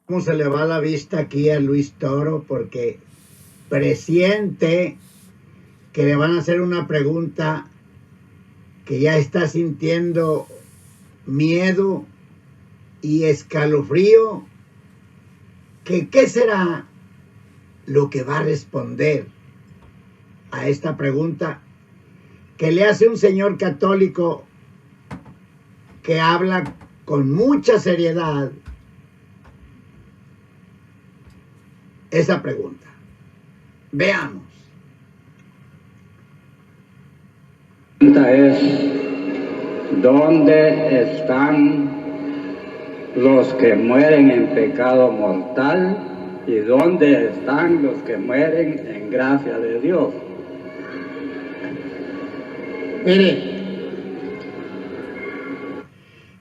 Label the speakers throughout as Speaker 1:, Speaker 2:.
Speaker 1: cómo se le va la vista aquí a Luis Toro, porque presiente que le van a hacer una pregunta que ya está sintiendo miedo y escalofrío. ¿Qué será lo que va a responder a esta pregunta que le hace un señor católico que habla con mucha seriedad esa pregunta? Veamos.
Speaker 2: La pregunta es: ¿dónde están los que mueren en pecado mortal y dónde están los que mueren en gracia de Dios?
Speaker 1: Mire,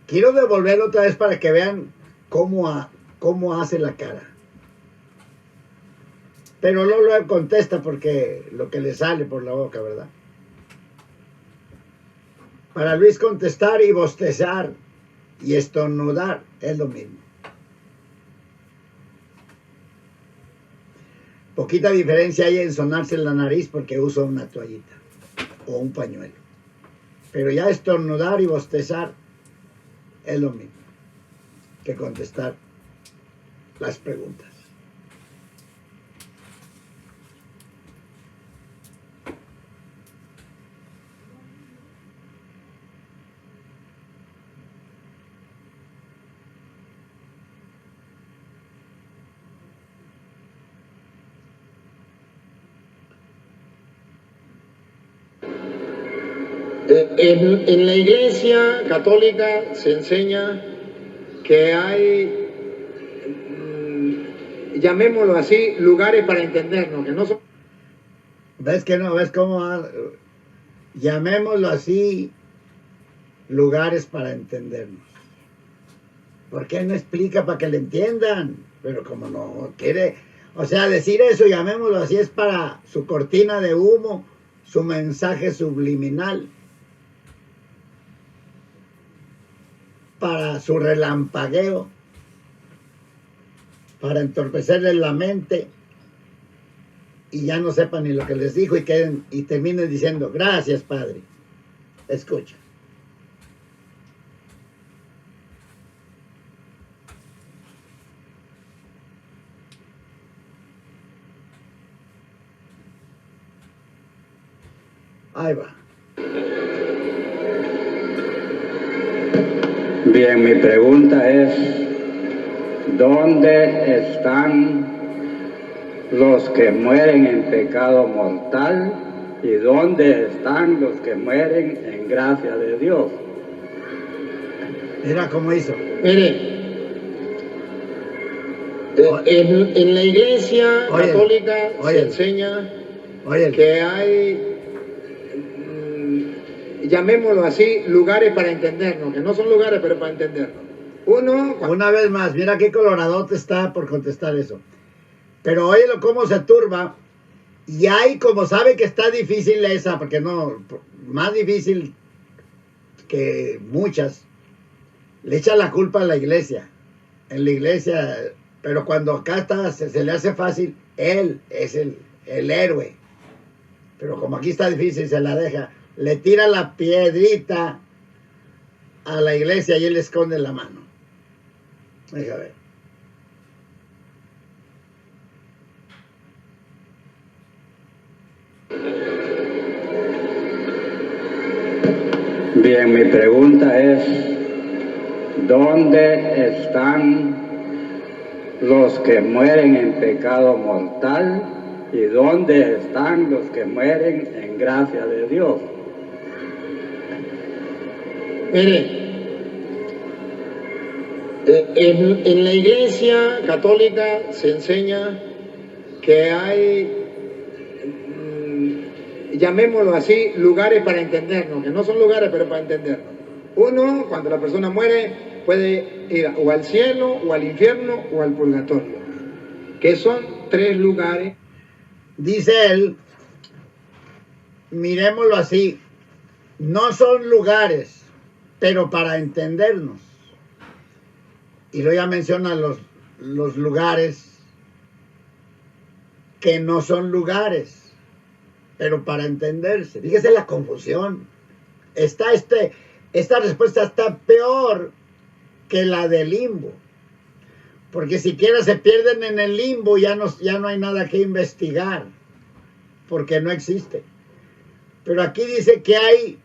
Speaker 1: quiero devolverlo otra vez para que vean cómo hace la cara. Pero luego contesta porque lo que le sale por la boca, ¿verdad? Para Luis, contestar y bostezar y estornudar es lo mismo. Poquita diferencia hay en sonarse la nariz porque usa una toallita o un pañuelo. Pero ya estornudar y bostezar es lo mismo que contestar las preguntas.
Speaker 3: En la Iglesia Católica se enseña que hay, llamémoslo así, lugares para entendernos, que no son...
Speaker 1: ¿Ves que no? ¿Ves cómo? Llamémoslo así, lugares para entendernos. ¿Por qué no explica para que le entiendan? Pero como no quiere, o sea, decir eso, llamémoslo así, es para su cortina de humo, su mensaje subliminal, para su relampagueo, para entorpecerles la mente y ya no sepan ni lo que les dijo y terminen diciendo: gracias, Padre. Escucha. Ahí va.
Speaker 2: Bien, mi pregunta es: ¿dónde están los que mueren en pecado mortal y dónde están los que mueren en gracia de Dios?
Speaker 1: Mira cómo hizo.
Speaker 3: Mire, en la Iglesia Católica se enseña que hay, llamémoslo así, lugares para entendernos, que no son lugares, pero para entendernos.
Speaker 1: Una vez más, mira qué coloradote está por contestar eso. Pero óyelo cómo se turba. Y ahí, como sabe que está difícil esa, porque no, más difícil que muchas, le echa la culpa a la iglesia. En la iglesia, pero cuando acá está, se le hace fácil, él es el héroe. Pero como aquí está difícil, se la deja. Le tira la piedrita a la iglesia y él le esconde la mano. Deja ver.
Speaker 2: Bien, mi pregunta es: ¿dónde están los que mueren en pecado mortal y dónde están los que mueren en gracia de Dios?
Speaker 3: Mire, en la Iglesia Católica se enseña que hay, llamémoslo así, lugares para entendernos, que no son lugares, pero para entendernos. Uno, cuando la persona muere, puede ir o al cielo, o al infierno, o al purgatorio, que son 3 lugares.
Speaker 1: Dice él, miremoslo así, no son lugares, pero para entendernos. Y luego ya menciona los lugares que no son lugares, pero para entenderse. Fíjese la confusión. Esta respuesta está peor que la del limbo, porque siquiera se pierden en el limbo, ya no hay nada que investigar, porque no existe. Pero aquí dice que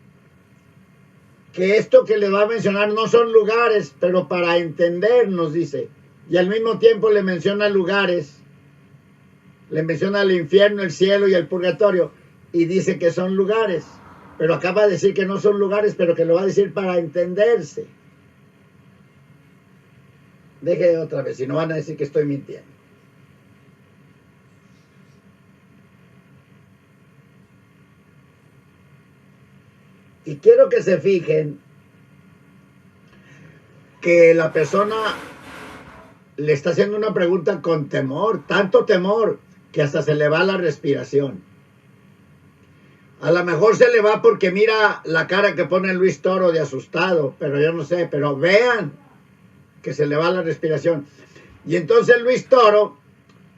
Speaker 1: esto que le va a mencionar no son lugares, pero para entendernos, dice, y al mismo tiempo le menciona lugares, le menciona el infierno, el cielo y el purgatorio, y dice que son lugares, pero acaba de decir que no son lugares, pero que lo va a decir para entenderse. Deje otra vez, si no van a decir que estoy mintiendo. Y quiero que se fijen que la persona le está haciendo una pregunta con temor, tanto temor que hasta se le va la respiración. A lo mejor se le va porque mira la cara que pone Luis Toro de asustado, pero yo no sé, pero vean que se le va la respiración. Y entonces Luis Toro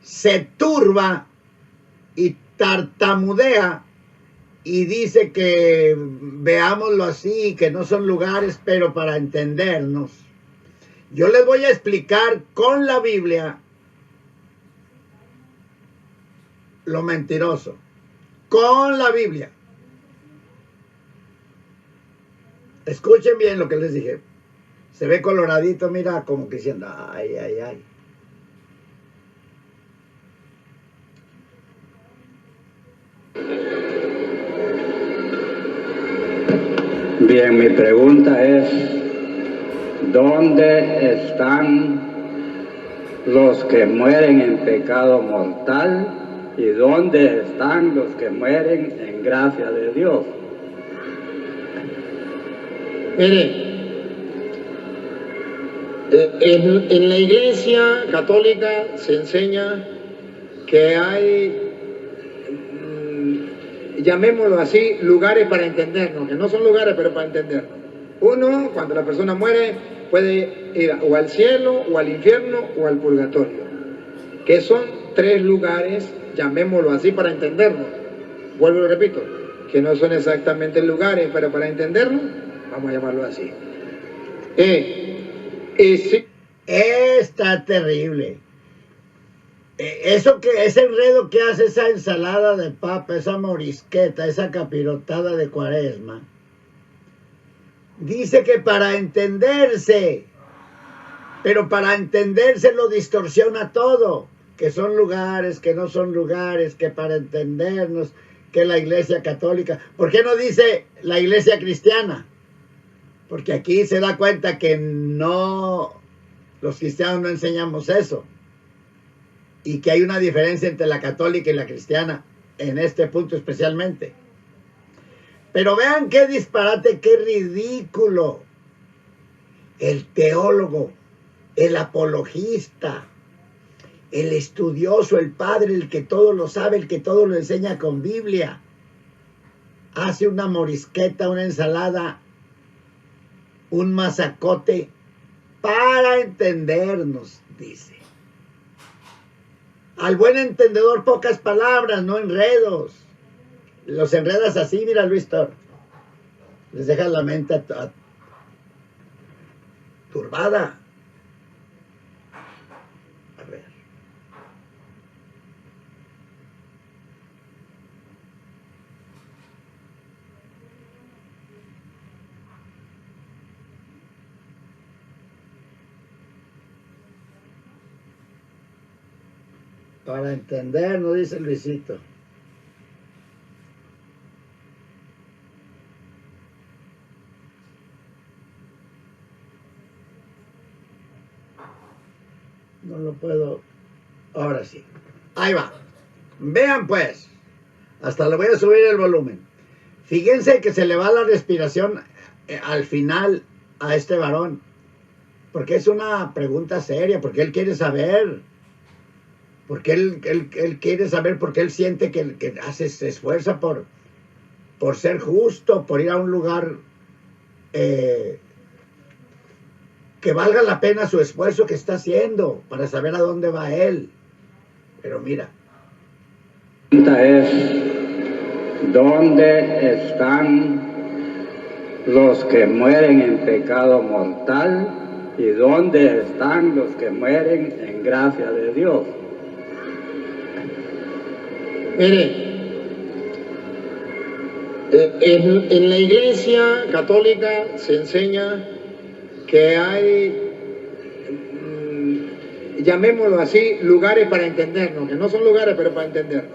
Speaker 1: se turba y tartamudea y dice que veámoslo así, que no son lugares, pero para entendernos. Yo les voy a explicar con la Biblia lo mentiroso. Con la Biblia. Escuchen bien lo que les dije. Se ve coloradito, mira, como que diciendo, ay, ay, ay.
Speaker 2: Bien, mi pregunta es, ¿dónde están los que mueren en pecado mortal y dónde están los que mueren en gracia de Dios?
Speaker 3: Mire, en la Iglesia Católica se enseña que hay, llamémoslo así, lugares para entendernos, que no son lugares, pero para entendernos. Uno, cuando la persona muere, puede ir o al cielo, o al infierno, o al purgatorio, que son tres lugares, llamémoslo así, para entendernos. Vuelvo y lo repito, que no son exactamente lugares, pero para entendernos, vamos a llamarlo así. Sí.
Speaker 1: Está terrible. Ese enredo que hace esa ensalada de papa, esa morisqueta, esa capirotada de Cuaresma, dice que para entenderse, pero para entenderse lo distorsiona todo, que son lugares, que no son lugares, que para entendernos, que la Iglesia Católica. ¿Por qué no dice la Iglesia Cristiana? Porque aquí se da cuenta que no, los cristianos no enseñamos eso. Y que hay una diferencia entre la católica y la cristiana, en este punto especialmente. Pero vean qué disparate, qué ridículo. El teólogo, el apologista, el estudioso, el padre, el que todo lo sabe, el que todo lo enseña con Biblia, hace una morisqueta, una ensalada, un masacote para entendernos, dice. Al buen entendedor pocas palabras, no enredos. Los enredas así, mira Luis Toro. Les deja la mente turbada. A ver. Para entender, no dice Luisito. No lo puedo. Ahora sí. Ahí va. Vean pues. Hasta le voy a subir el volumen. Fíjense que se le va la respiración al final a este varón. Porque es una pregunta seria. Porque él quiere saber. Porque él quiere saber, porque él siente que se esfuerza por ser justo, por ir a un lugar que que valga la pena su esfuerzo que está haciendo para saber a dónde va él. Pero mira.
Speaker 2: La pregunta es, ¿dónde están los que mueren en pecado mortal y dónde están los que mueren en gracia de Dios?
Speaker 3: Mire, en la Iglesia Católica se enseña que hay, llamémoslo así, lugares para entendernos, que no son lugares, pero para entendernos.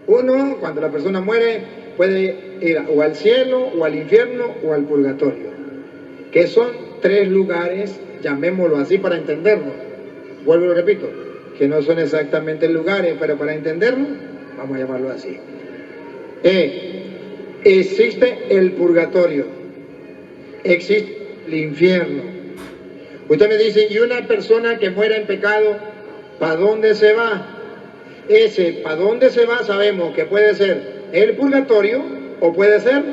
Speaker 3: Uno, cuando la persona muere, puede ir o al cielo, o al infierno, o al purgatorio, que son tres lugares, llamémoslo así, para entendernos. Vuelvo y lo repito, que no son exactamente lugares, pero para entendernos, vamos a llamarlo así. Existe el purgatorio, existe el infierno. Usted me dice, ¿y una persona que muera en pecado, para dónde se va? Ese, ¿para dónde se va? Sabemos que puede ser el purgatorio o puede ser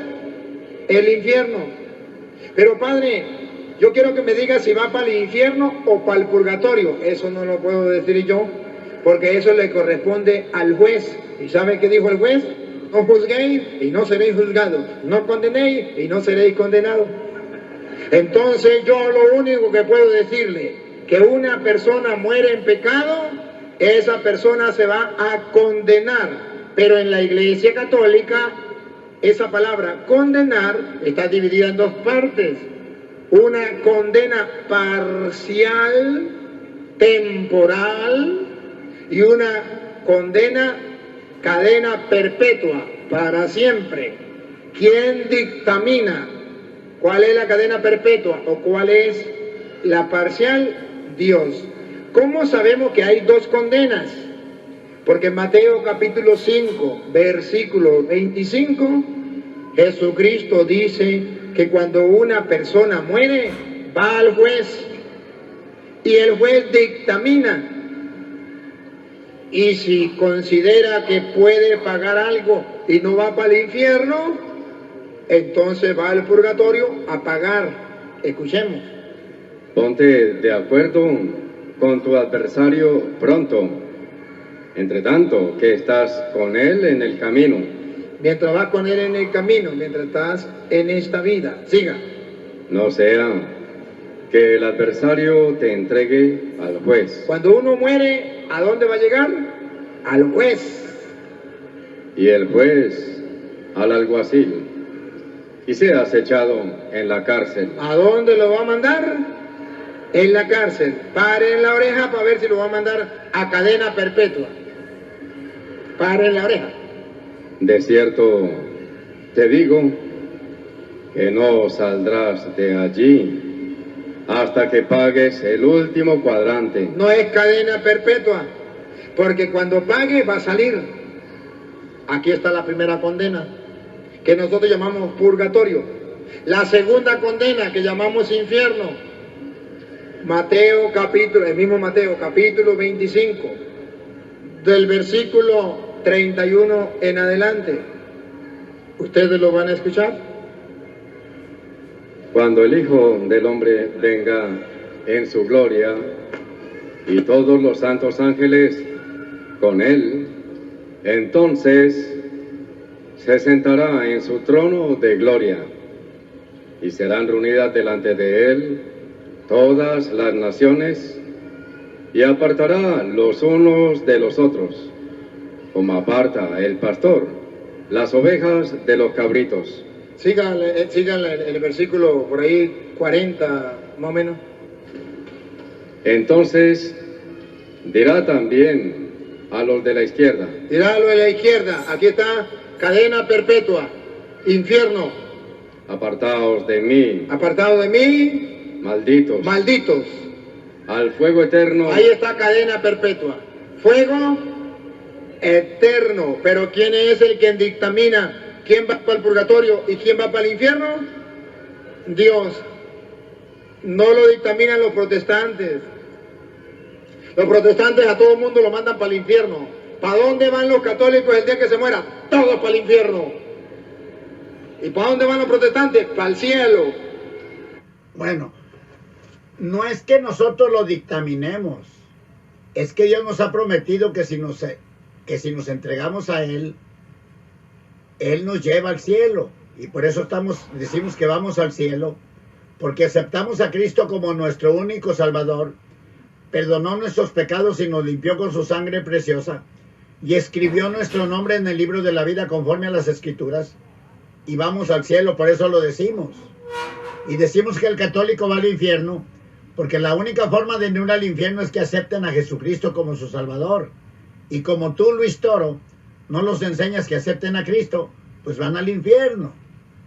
Speaker 3: el infierno. Pero padre, yo quiero que me diga si va para el infierno o para el purgatorio. Eso no lo puedo decir yo, porque eso le corresponde al juez. ¿Y sabe qué dijo el juez? No juzguéis y no seréis juzgados, no condenéis y no seréis condenados. Entonces yo lo único que puedo decirle, que una persona muere en pecado, esa persona se va a condenar. Pero en la Iglesia Católica, esa palabra condenar está dividida en dos partes. Una condena parcial, temporal, y una condena cadena perpetua, para siempre. ¿Quién dictamina cuál es la cadena perpetua o cuál es la parcial? Dios. ¿Cómo sabemos que hay dos condenas? Porque en Mateo capítulo 5, versículo 25, Jesucristo dice que cuando una persona muere, va al juez y el juez dictamina. Y si considera que puede pagar algo y no va para el infierno, entonces va al purgatorio a pagar. Escuchemos.
Speaker 4: Ponte de acuerdo con tu adversario pronto, entre tanto que estás con él en el camino.
Speaker 3: Mientras vas con él en el camino, mientras estás en esta vida. Siga.
Speaker 4: No sea que el adversario te entregue al juez.
Speaker 3: Cuando uno muere, ¿a dónde va a llegar? Al juez.
Speaker 4: Y el juez al alguacil. Y seas echado en la cárcel.
Speaker 3: ¿A dónde lo va a mandar? En la cárcel. Pare en la oreja para ver si lo va a mandar a cadena perpetua. Pare en la oreja.
Speaker 4: De cierto, te digo que no saldrás de allí hasta que pagues el último cuadrante.
Speaker 3: No es cadena perpetua, porque cuando pague va a salir. Aquí está la primera condena, que nosotros llamamos purgatorio. La segunda condena, que llamamos infierno. Mateo capítulo, el mismo Mateo capítulo 25, del versículo 31 en adelante. ¿Ustedes lo van a escuchar?
Speaker 4: Cuando el Hijo del Hombre venga en su gloria y todos los santos ángeles con él, entonces se sentará en su trono de gloria y serán reunidas delante de él todas las naciones y apartará los unos de los otros, como aparta el pastor las ovejas de los cabritos.
Speaker 3: Sigan el versículo por ahí 40 más o menos.
Speaker 4: Entonces dirá también a los de la izquierda.
Speaker 3: Dirá a los de la izquierda, aquí está cadena perpetua, infierno.
Speaker 4: Apartaos de mí.
Speaker 3: Apartados de mí,
Speaker 4: Malditos.
Speaker 3: malditos.
Speaker 4: Al fuego eterno.
Speaker 3: Ahí está cadena perpetua. Fuego eterno. Pero ¿quién es el que dictamina quién va para el purgatorio y quién va para el infierno? Dios. No lo dictaminan los protestantes. Los protestantes a todo el mundo lo mandan para el infierno. ¿Para dónde van los católicos el día que se muera? Todos para el infierno. ¿Y para dónde van los protestantes? Para el cielo.
Speaker 1: Bueno, no es que nosotros lo dictaminemos, es que Dios nos ha prometido que si nos entregamos a Él, Él nos lleva al cielo. Y por eso decimos que vamos al cielo, porque aceptamos a Cristo como nuestro único Salvador, perdonó nuestros pecados y nos limpió con su sangre preciosa, y escribió nuestro nombre en el libro de la vida conforme a las Escrituras, y vamos al cielo, por eso lo decimos. Y decimos que el católico va al infierno, porque la única forma de no ir al infierno es que acepten a Jesucristo como su Salvador. Y como tú, Luis Toro, no los enseñas que acepten a Cristo, pues van al infierno.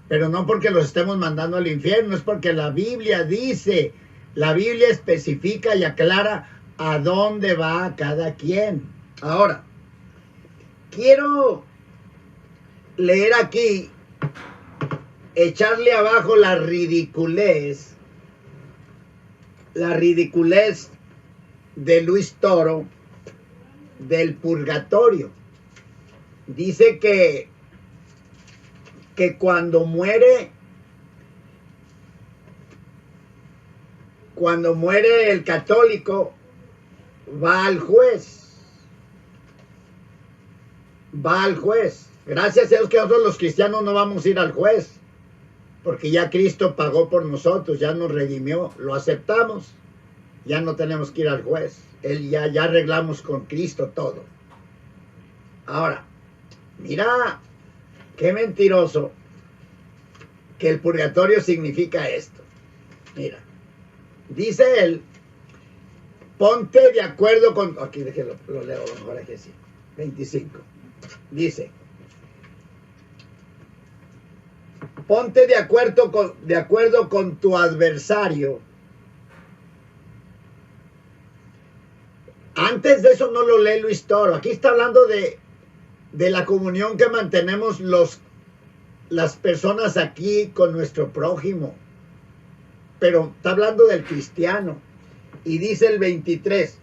Speaker 1: Pero no porque los estemos mandando al infierno, es porque la Biblia dice, la Biblia especifica y aclara a dónde va cada quien. Ahora, quiero leer aquí, echarle abajo la ridiculez de Luis Toro del purgatorio. Dice que cuando muere el católico, va al juez. Gracias a Dios que nosotros los cristianos no vamos a ir al juez, porque ya Cristo pagó por nosotros, ya nos redimió, lo aceptamos, ya no tenemos que ir al juez. Ya arreglamos con Cristo todo. Ahora, mira qué mentiroso que el purgatorio significa esto. Mira, dice él, ponte de acuerdo con... Aquí déjelo, lo leo mejor aquí así. 25. Dice, ponte de acuerdo con tu adversario. Antes de eso no lo lee Luis Toro. Aquí está hablando de la comunión que mantenemos las personas aquí con nuestro prójimo. Pero está hablando del cristiano. Y dice el 23,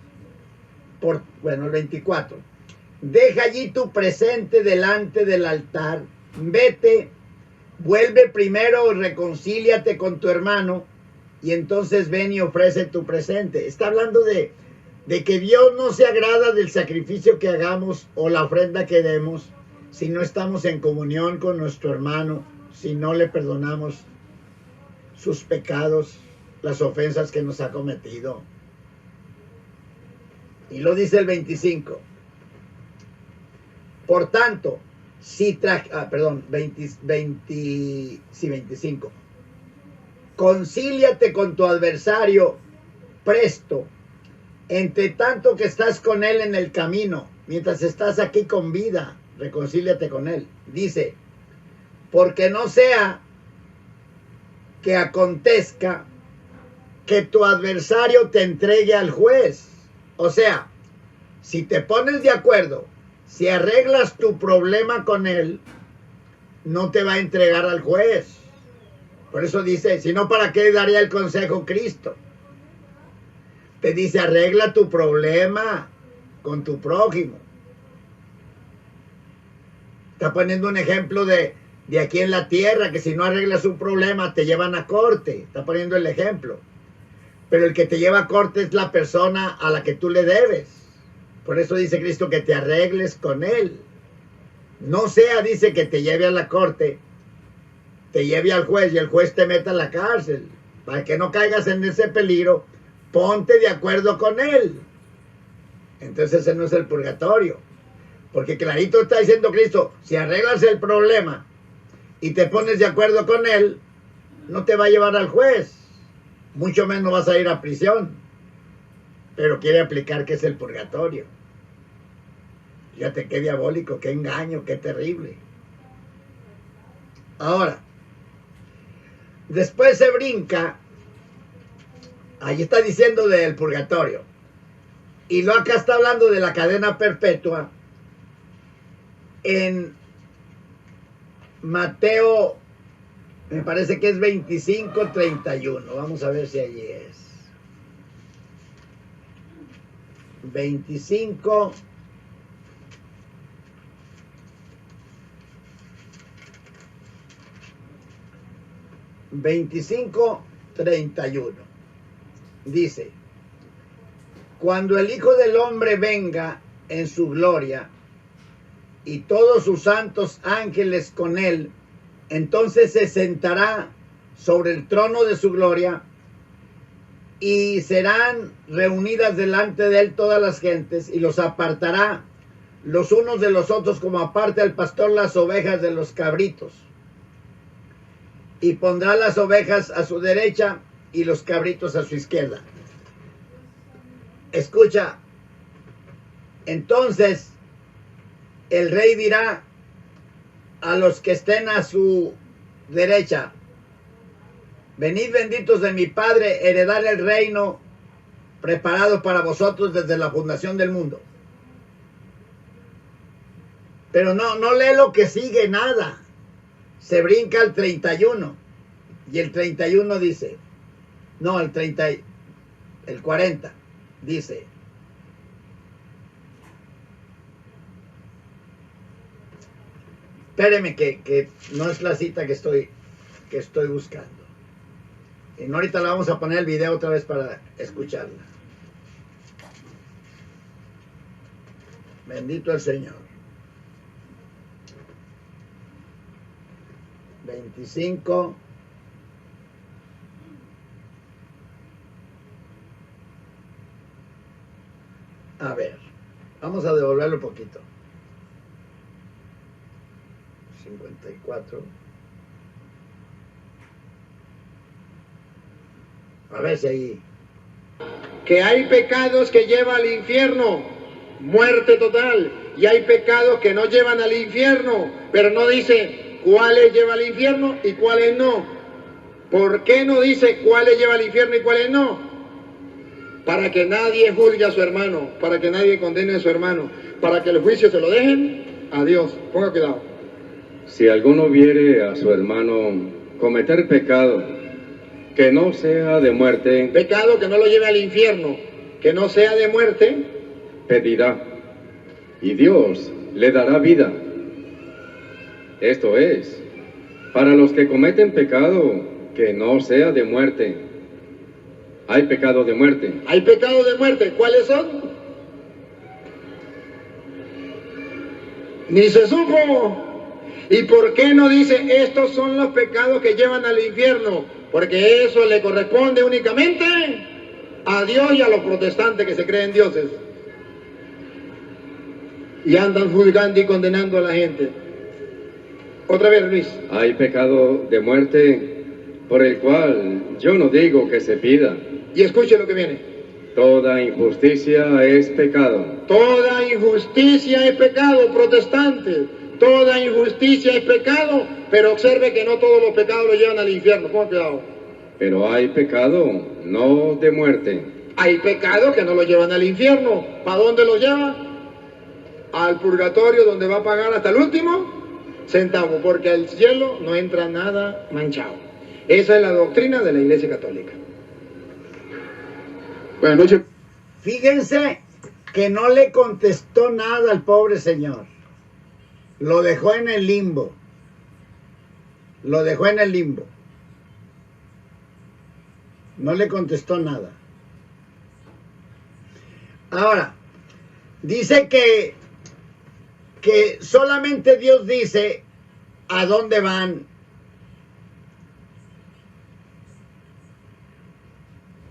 Speaker 1: el 24. Deja allí tu presente delante del altar. Vete, vuelve primero, reconcíliate con tu hermano. Y entonces ven y ofrece tu presente. Está hablando de que Dios no se agrada del sacrificio que hagamos o la ofrenda que demos si no estamos en comunión con nuestro hermano, si no le perdonamos sus pecados, las ofensas que nos ha cometido. Y lo dice el 25. Por tanto, 25. Concíliate con tu adversario presto, entre tanto que estás con él en el camino, mientras estás aquí con vida, reconcíliate con él. Dice, porque no sea que acontezca que tu adversario te entregue al juez. O sea, si te pones de acuerdo, si arreglas tu problema con él, no te va a entregar al juez. Por eso dice, si no, ¿para qué daría el consejo Cristo? Te dice, arregla tu problema con tu prójimo. Está poniendo un ejemplo de aquí en la tierra, que si no arreglas un problema te llevan a corte. Está poniendo el ejemplo. Pero el que te lleva a corte es la persona a la que tú le debes. Por eso dice Cristo que te arregles con él. No sea, dice, que te lleve a la corte, te lleve al juez y el juez te meta a la cárcel. Para que no caigas en ese peligro, ponte de acuerdo con él. Entonces ese no es el purgatorio. Porque clarito está diciendo Cristo, si arreglas el problema y te pones de acuerdo con él, no te va a llevar al juez. Mucho menos vas a ir a prisión. Pero quiere aplicar que es el purgatorio. Fíjate qué diabólico, qué engaño, qué terrible. Ahora, después se brinca. Ahí está diciendo del purgatorio. Y luego acá está hablando de la cadena perpetua. En Mateo, me parece que es 25:31. Vamos a ver si allí es. 25. dice, cuando el Hijo del Hombre venga en su gloria y todos sus santos ángeles con él, entonces se sentará sobre el trono de su gloria y serán reunidas delante de él todas las gentes y los apartará los unos de los otros como aparta el pastor las ovejas de los cabritos. Y pondrá las ovejas a su derecha y los cabritos a su izquierda. Escucha, entonces el rey dirá a los que estén a su derecha, venid benditos de mi Padre, heredar el reino preparado para vosotros desde la fundación del mundo. Pero no lee lo que sigue, nada. Se brinca al 31. Y el 31 dice, no, el 40 dice, espéreme que no es la cita que estoy buscando. Y no, ahorita la vamos a poner el video otra vez para escucharla. Bendito el Señor. 25. A ver, vamos a devolverlo un poquito. 54. A ver si ahí.
Speaker 3: Que hay pecados que llevan al infierno, muerte total, y hay pecados que no llevan al infierno, pero no dice cuáles lleva al infierno y cuáles no. ¿Por qué no dice cuáles lleva al infierno y cuáles no? Para que nadie juzgue a su hermano, para que nadie condene a su hermano, para que el juicio se lo dejen a Dios. Ponga cuidado.
Speaker 4: Si alguno viere a su hermano cometer pecado que no sea de muerte,
Speaker 3: Pecado que no lo lleve al infierno, que no sea de muerte,
Speaker 4: pedirá, y Dios le dará vida. Esto es, para los que cometen pecado que no sea de muerte. Hay pecado de muerte.
Speaker 3: hay pecados de muerte. ¿Cuáles son? Ni se supo. ¿Y por qué no dice estos son los pecados que llevan al infierno? Porque eso le corresponde únicamente a Dios y a los protestantes que se creen dioses. Y andan juzgando y condenando a la gente. Otra vez, Luis.
Speaker 4: Hay pecado de muerte por el cual yo no digo que se pida.
Speaker 3: Y escuche lo que viene.
Speaker 4: Toda injusticia es pecado.
Speaker 3: Toda injusticia es pecado, protestantes. Toda injusticia es pecado, pero observe que no todos los pecados lo llevan al infierno. Ponga cuidado.
Speaker 4: Pero hay pecado no de muerte.
Speaker 3: Hay pecados que no lo llevan al infierno. ¿Para dónde lo lleva? Al purgatorio, donde va a pagar hasta el último centavo, porque al cielo no entra nada manchado. Esa es la doctrina de la Iglesia Católica. Buenas noches.
Speaker 1: Fíjense que no le contestó nada al pobre señor. Lo dejó en el limbo. Lo dejó en el limbo. No le contestó nada. Ahora, dice que solamente Dios dice a dónde van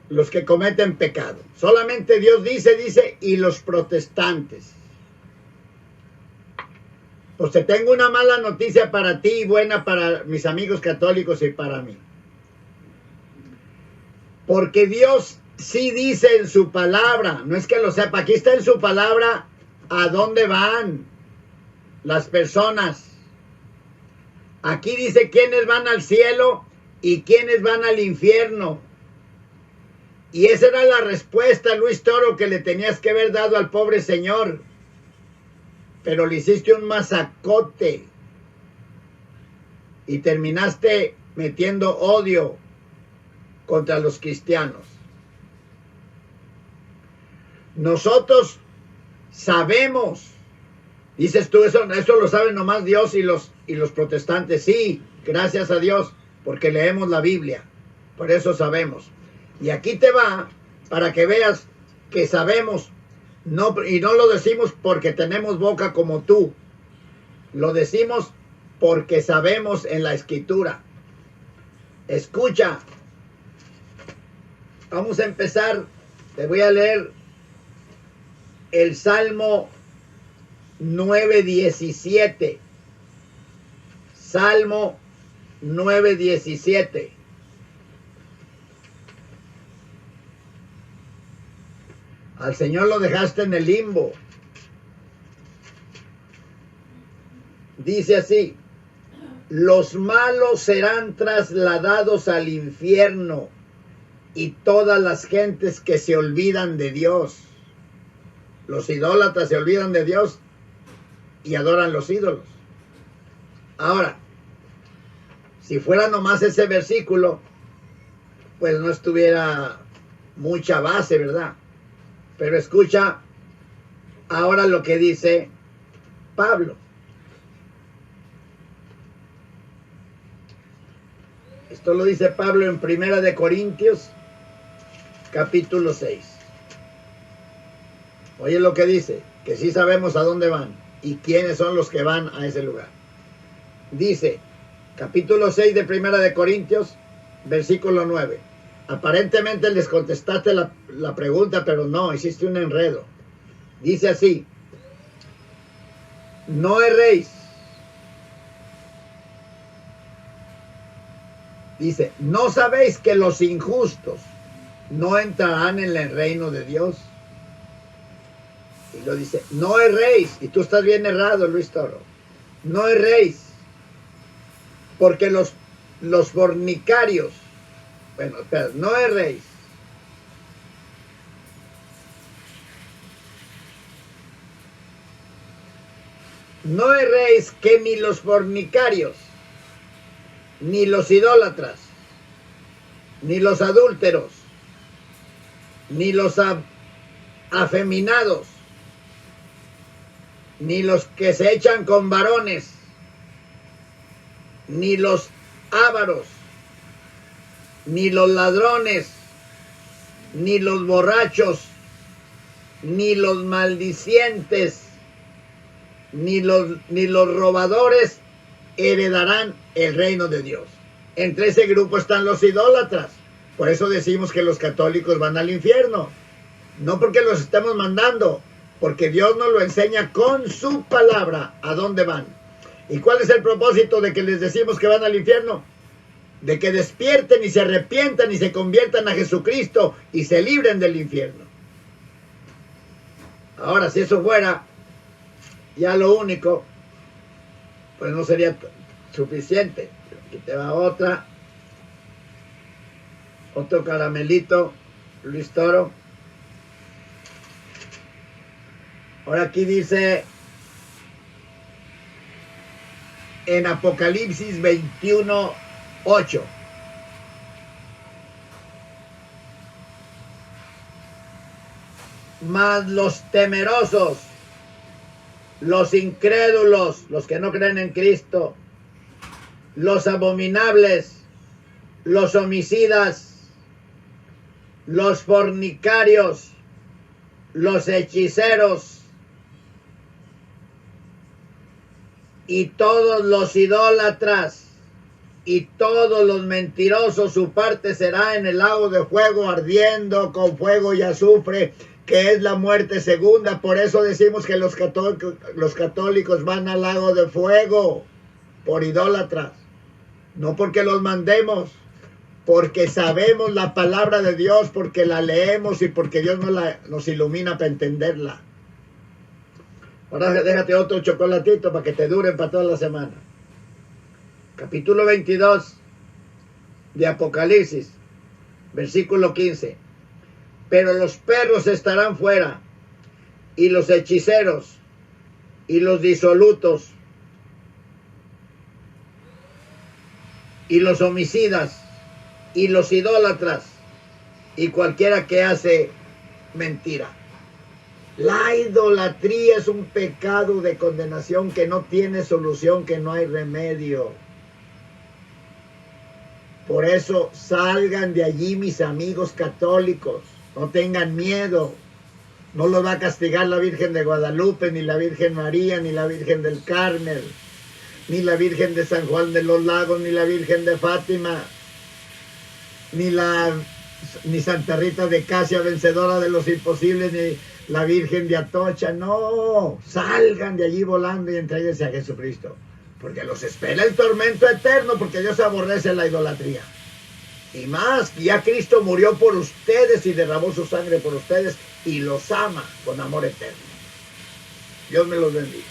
Speaker 1: los que cometen pecado. Solamente Dios dice, y los protestantes. Pues te tengo una mala noticia para ti y buena para mis amigos católicos y para mí. Porque Dios sí dice en su palabra, no es que lo sepa, aquí está en su palabra a dónde van las personas. Aquí dice quiénes van al cielo y quiénes van al infierno. Y esa era la respuesta, Luis Toro, que le tenías que haber dado al pobre señor. Pero le hiciste un masacote y terminaste metiendo odio contra los cristianos. Nosotros sabemos, dices tú, eso lo saben nomás Dios y los protestantes. Sí, gracias a Dios, porque leemos la Biblia, por eso sabemos. Y aquí te va para que veas que sabemos, y no lo decimos porque tenemos boca como tú, lo decimos porque sabemos en la Escritura. Escucha, vamos a empezar, te voy a leer el Salmo 9:17. Salmo 9:17. Al Señor lo dejaste en el limbo. Dice así: los malos serán trasladados al infierno y todas las gentes que se olvidan de Dios. Los idólatras se olvidan de Dios y adoran los ídolos. Ahora, si fuera nomás ese versículo, pues no estuviera mucha base, ¿verdad? Pero escucha ahora lo que dice Pablo. Esto lo dice Pablo en 1 de Corintios, capítulo 6. Oye lo que dice, que sí sabemos a dónde van y quiénes son los que van a ese lugar. Dice, capítulo 6 de 1 de Corintios, versículo 9. Aparentemente les contestaste la pregunta, pero no, hiciste un enredo. Dice así: no erréis. Dice, ¿no sabéis que los injustos no entrarán en el reino de Dios? Y lo dice, no erréis. Y tú estás bien errado, Luis Toro. No erréis. Porque los fornicarios, bueno, espera, no erréis. No erréis que ni los fornicarios, ni los idólatras, ni los adúlteros, ni los afeminados, ni los que se echan con varones, ni los ávaros, ni los ladrones, ni los borrachos, ni los maldicientes, ni los robadores heredarán el reino de Dios. Entre ese grupo están los idólatras. Por eso decimos que los católicos van al infierno. No porque los estemos mandando, porque Dios nos lo enseña con su palabra a dónde van. ¿Y cuál es el propósito de que les decimos que van al infierno? De que despierten y se arrepientan y se conviertan a Jesucristo y se libren del infierno. Ahora, si eso fuera ya lo único, pues no sería suficiente. Aquí te va otro caramelito, Luis Toro. Ahora aquí dice en Apocalipsis 21:8. Mas los temerosos, los incrédulos, los que no creen en Cristo, los abominables, los homicidas, los fornicarios, los hechiceros y todos los idólatras y todos los mentirosos, su parte será en el lago de fuego ardiendo con fuego y azufre, que es la muerte segunda. Por eso decimos que los católicos van al lago de fuego por idólatras. No porque los mandemos, porque sabemos la palabra de Dios, porque la leemos y porque Dios nos ilumina para entenderla. Ahora déjate otro chocolatito para que te duren para toda la semana. Capítulo 22 de Apocalipsis, versículo 15. Pero los perros estarán fuera, y los hechiceros, y los disolutos, y los homicidas, y los idólatras, y cualquiera que hace mentira. La idolatría es un pecado de condenación que no tiene solución, que no hay remedio. Por eso salgan de allí, mis amigos católicos, No tengan miedo. No los va a castigar la Virgen de Guadalupe, ni la Virgen María, ni la Virgen del Carmel, ni la Virgen de San Juan de los Lagos, ni la Virgen de Fátima, ni Santa Rita de Casia, vencedora de los imposibles, ni la Virgen de Atocha. No, salgan de allí volando y entréguense a Jesucristo, porque los espera el tormento eterno, porque Dios aborrece la idolatría. Y más, ya Cristo murió por ustedes y derramó su sangre por ustedes y los ama con amor eterno. Dios me los bendiga.